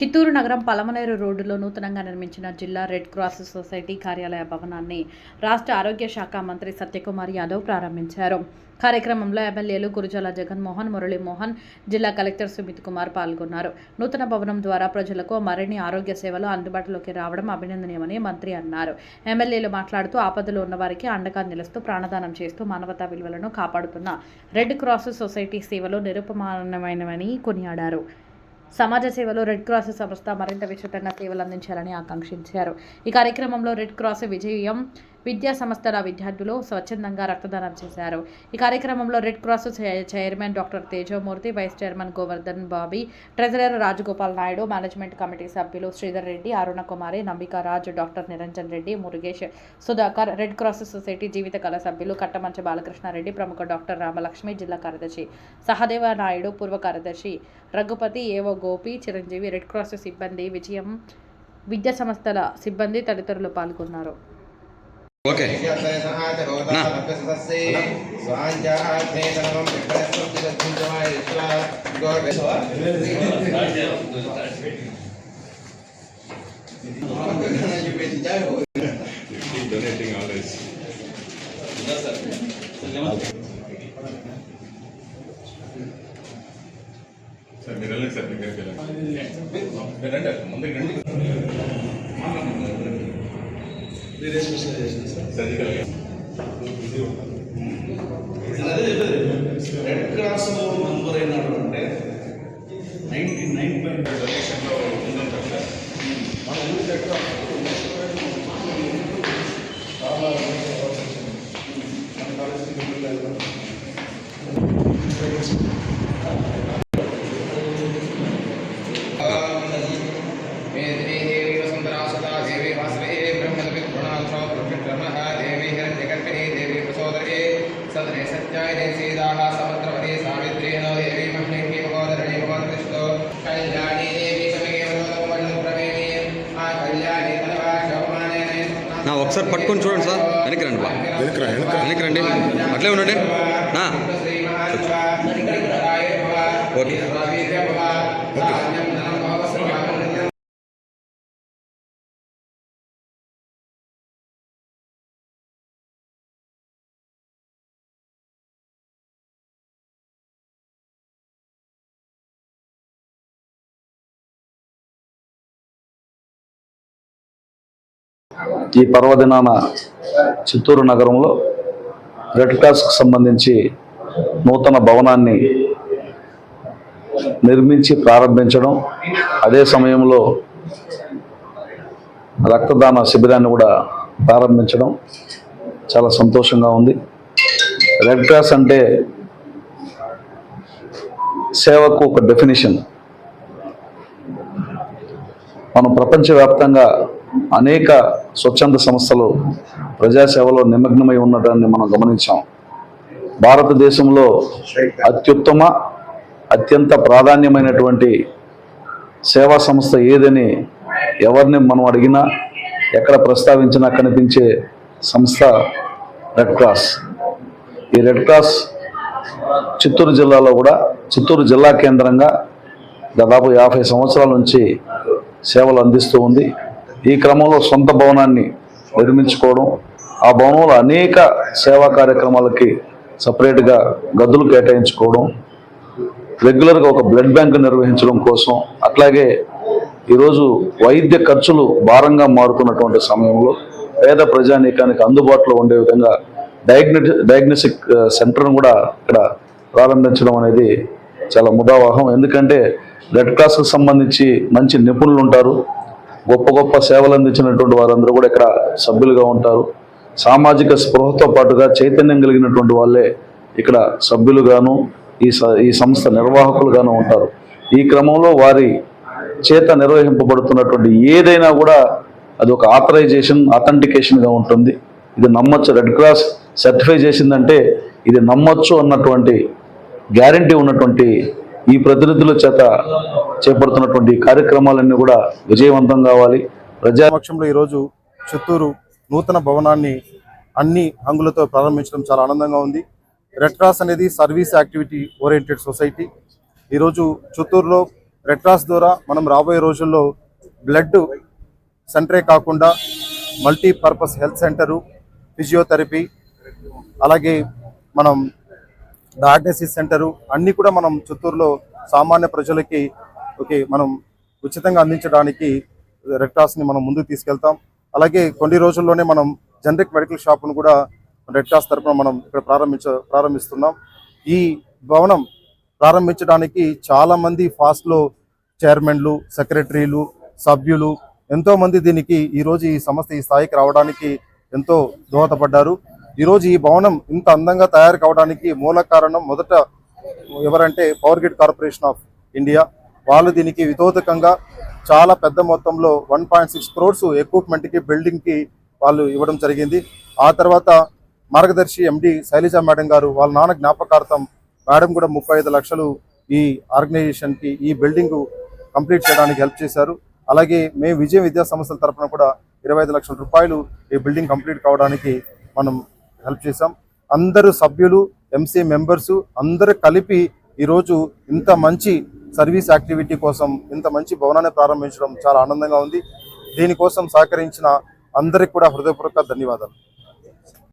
చిత్తూరు నగరం పలమనేరు రోడ్డులో నూతనంగా నిర్మించిన జిల్లా రెడ్ క్రాస్ సొసైటీ కార్యాలయ భవనాన్ని రాష్ట్ర ఆరోగ్య శాఖ మంత్రి సత్యకుమార్ యాదవ్ ప్రారంభించారు. కార్యక్రమంలో ఎమ్మెల్యేలు గురుజాల జగన్మోహన్, మురళీమోహన్, జిల్లా కలెక్టర్ సుమిత్ కుమార్ పాల్గొన్నారు. నూతన భవనం ద్వారా ప్రజలకు మరిన్ని ఆరోగ్య సేవలు అందుబాటులోకి రావడం అభినందనీయమని మంత్రి అన్నారు. ఎమ్మెల్యేలు మాట్లాడుతూ ఆపదలో ఉన్న వారికి అండగా నిలుస్తూ ప్రాణదానం చేస్తూ మానవతా విలువలను కాపాడుతున్న రెడ్ క్రాస్ సొసైటీ సేవలు నిరుపమానమైనవని కొనియాడారు. సమాజ సేవలో రెడ్ క్రాస్ సంస్థ మరింత విస్తృతంగా సేవలు అందించాలని ఆకాంక్షించారు. ఈ కార్యక్రమంలో రెడ్ క్రాస్ విజయం విద్యా సంస్థల విద్యార్థులు స్వచ్ఛందంగా రక్తదానం చేశారు. ఈ కార్యక్రమంలో red cross chairman doctor Tejamurthy, vice chairman Govardhan Babi, treasurer Rajagopal Naidu, management committee సభ్యులు Sridhar Reddy, Aruna Kumari, Nambika Raj, doctor Niranjan Reddy, Murugesh, Sudhakar, red cross society జీవితకాల సభ్యులు కట్టమంచ బాలకృష్ణారెడ్డి, ప్రముఖ డాక్టర్ రామలక్ష్మి, జిల్లా కార్యదర్శి సహదేవ నాయుడు, పూర్వ కార్యదర్శి రఘుపతి, ఏవో గోపి, చిరంజీవి, రెడ్ క్రాస్ సిబ్బంది, విజయం విద్యా సంస్థల సిబ్బంది తదితరులు పాల్గొన్నారు. ఓకే రెడ్ క్రాస్ మెంబర్ అయినాడు అంటే 99 డొనేషన్లో ఉందంటారు సార్. మన ఊరి దగ్గర చాలా మన పరిస్థితి सदने सत्याय देसीदाः समुद्रवती सावित्री नो देवी मह्येहि भगवदरणि भगवदृष्टो कल्याणी देवी समगेवलोकमण्डलप्रमेणी आ कल्याणी तनवा शोभमानेन నా ఒకసారి పట్టుకొని చూడండి సార్. వెనక్కి రండి బా, వెనక్కి రండి, అట్లే ఉండండి. నా ఓకే ఈ పర్వదినాన చిత్తూరు నగరంలో రెడ్ క్రాస్కు సంబంధించి నూతన భవనాన్ని నిర్మించి ప్రారంభించడం, అదే సమయంలో రక్తదాన శిబిరాన్ని కూడా ప్రారంభించడం చాలా సంతోషంగా ఉంది. రెడ్ క్రాస్ అంటే సేవకు ఒక డెఫినిషన్. మనం ప్రపంచవ్యాప్తంగా అనేక స్వచ్ఛంద సంస్థలు ప్రజాసేవలో నిమగ్నమై ఉండటాన్ని మనం గమనించాం. భారతదేశంలో అత్యుత్తమ, అత్యంత ప్రాధాన్యమైనటువంటి సేవా సంస్థ ఏదని ఎవరిని మనం అడిగినా, ఎక్కడ ప్రస్తావించినా కనిపించే సంస్థ రెడ్ క్రాస్. ఈ రెడ్ క్రాస్ చిత్తూరు జిల్లాలో కూడా, చిత్తూరు జిల్లా కేంద్రంగా దాదాపు 50 సంవత్సరాల నుంచి సేవలు అందిస్తూ ఉంది. ఈ క్రమంలో సొంత భవనాన్ని నిర్మించుకోవడం, ఆ భవనంలో అనేక సేవా కార్యక్రమాలకి సపరేట్గా గదులు కేటాయించుకోవడం, రెగ్యులర్గా ఒక బ్లడ్ బ్యాంక్ నిర్వహించడం కోసం, అట్లాగే ఈరోజు వైద్య ఖర్చులు భారంగా మారుతున్నటువంటి సమయంలో పేద ప్రజానీకానికి అందుబాటులో ఉండే విధంగా డయాగ్నోస్టిక్ సెంటర్ను కూడా ఇక్కడ ప్రారంభించడం అనేది చాలా ముదావహం. ఎందుకంటే రెడ్ క్రాస్కి సంబంధించి మంచి నిపుణులు ఉంటారు, గొప్ప గొప్ప సేవలు అందించినటువంటి వారందరూ కూడా ఇక్కడ సభ్యులుగా ఉంటారు. సామాజిక స్పృహతో పాటుగా చైతన్యం కలిగినటువంటి వాళ్ళే ఇక్కడ సభ్యులుగాను ఈ సంస్థ నిర్వాహకులుగాను ఉంటారు. ఈ క్రమంలో వారి చేత నిర్వహింపబడుతున్నటువంటి ఏదైనా కూడా అది ఒక ఆథెంటికేషన్గా ఉంటుంది. ఇది నమ్మొచ్చు, రెడ్ క్రాస్ సర్టిఫై చేసిందంటే ఇది నమ్మొచ్చు అన్నటువంటి గ్యారంటీ ఉన్నటువంటి ఈ ప్రతినిధుల చేత చేపడుతున్నటువంటి కార్యక్రమాలన్నీ కూడా విజయవంతం కావాలి. ప్రజాపక్షంలో ఈరోజు చిత్తూరు నూతన భవనాన్ని అన్ని హంగులతో ప్రారంభించడం చాలా ఆనందంగా ఉంది. రెడ్ క్రాస్ అనేది సర్వీస్ యాక్టివిటీ ఓరియంటెడ్ సొసైటీ. ఈరోజు చిత్తూరులో రెడ్ క్రాస్ ద్వారా మనం రాబోయే రోజుల్లో బ్లడ్ సెంటరే కాకుండా మల్టీపర్పస్ హెల్త్ సెంటరు, ఫిజియోథెరపీ, అలాగే మనం డయాగ్నోసిస్ సెంటరు అన్నీ కూడా మనం చిత్తూరులో సామాన్య ప్రజలకి మనం ఉచితంగా అందించడానికి రెడ్ క్రాస్ని మనం ముందుకు తీసుకెళ్తాం. అలాగే కొన్ని రోజుల్లోనే మనం జనరిక్ మెడికల్ షాప్ను కూడా రెడ్ క్రాస్ తరఫున మనం ఇక్కడ ప్రారంభిస్తున్నాం. ఈ భవనం ప్రారంభించడానికి చాలామంది ఫాస్ట్లో చైర్మన్లు, సెక్రటరీలు, సభ్యులు ఎంతోమంది దీనికి ఈరోజు ఈ సంస్థ ఈ స్థాయికి రావడానికి ఎంతో దోహదపడ్డారు. ఈరోజు ఈ భవనం ఇంత అందంగా తయారు కావడానికి మూల కారణం మొదట ఎవరంటే power grid corporation of India. వాళ్ళు దీనికి వితోదకంగా చాలా పెద్ద మొత్తంలో 1.6 crores ఎక్విప్మెంట్కి, బిల్డింగ్కి వాళ్ళు ఇవ్వడం జరిగింది. ఆ తర్వాత మార్గదర్శి ఎండి శైలజ మేడం గారు వాళ్ళ నాన్న జ్ఞాపకార్థం మేడం కూడా 35 లక్షలు ఈ ఆర్గనైజేషన్కి ఈ బిల్డింగ్ కంప్లీట్ చేయడానికి హెల్ప్ చేశారు. అలాగే మేము విజయ విద్యా సంస్థల తరఫున కూడా 25 లక్షల రూపాయలు ఈ బిల్డింగ్ కంప్లీట్ కావడానికి మనం హెల్ప్ చేశాం. అందరూ సభ్యులు, ఎంసీ మెంబర్సు అందరూ కలిపి ఈరోజు ఇంత మంచి సర్వీస్ యాక్టివిటీ కోసం ఇంత మంచి భవనాన్ని ప్రారంభించడం చాలా ఆనందంగా ఉంది. దీనికోసం సహకరించిన అందరికి కూడా హృదయపూర్వక ధన్యవాదాలు.